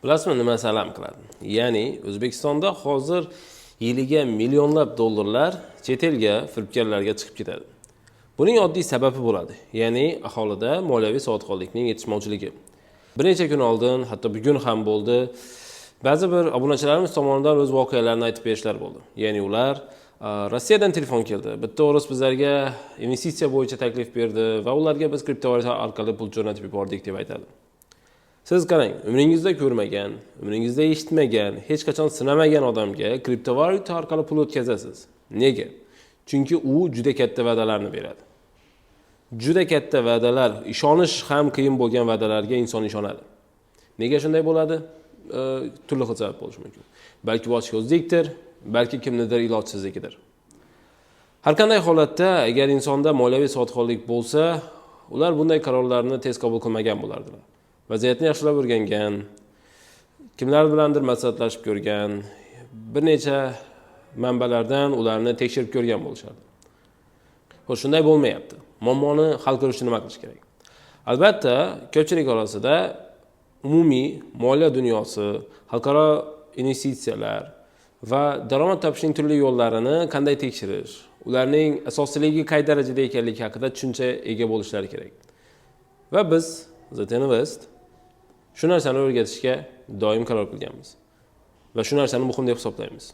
Bilasizmi nima salam qiladi? Ya'ni O'zbekistonda hozir yiliga millionlab dollarlar chet elga firibgarlarga chiqib ketadi. Buning oddiy sababi bo'ladi. Ya'ni aholida moliyaviy savodxonlikning yetishmovchiligi. Bir necha kun oldin, hatto bugun ham bo'ldi. Ba'zi bir obunachilarimiz tomonidan o'z voqealarini aytib berishlar bo'ldi. Ya'ni ular Rossiyadan telefon keldi. Bitta o'ris bizlarga investitsiya bo'yicha taklif berdi va ularga biz kriptovalyuta orqali pul jo'natib yubordik deb aytadi. Siz qarang, umringizda ko'rmagan, umringizda eshitmagan, hech qachon sinamagan odamga kriptovalyuta orqali pul o'tkazasiz. Nega? Chunki u juda katta va'dalarni beradi. Juda katta va'dalar, ishonish ham qiyin bo'lgan va'dalarga inson ishonadi. Nega shunday bo'ladi? Turli xil sabab bo'lishi mumkin. Balki ochko'zlikdir, balki kimnidir ilojsizligidir. Har qanday holatda agar insonda moliyaviy savodxonlik bo'lsa, ular bunday qarorlarni tez qabul qilmagan bo'lardilar. Vaziyatni yaxshilab o'rgangan, kimlar bilandir maslahatlashib ko'rgan, bir necha manbalardan ularni tekshirib ko'rgan bo'lishardi. Xo'sh, shunday bo'lmayapti. Muammoni hal qilish uchun nima qilish kerak? Albatta, ko'pchilik orasida umumiy moliya dunyosi, xalqaro investitsiyalar va daromad topishning turli yo'llarini qanday tekshirish, ularning asosligi qay darajada ekanligi haqida tushuncha ega bo'lishlari kerak. Va biz Zetinvest shu narsani o'rgatishga doim qaror qilganmiz va shu narsani muhim deb hisoblaymiz.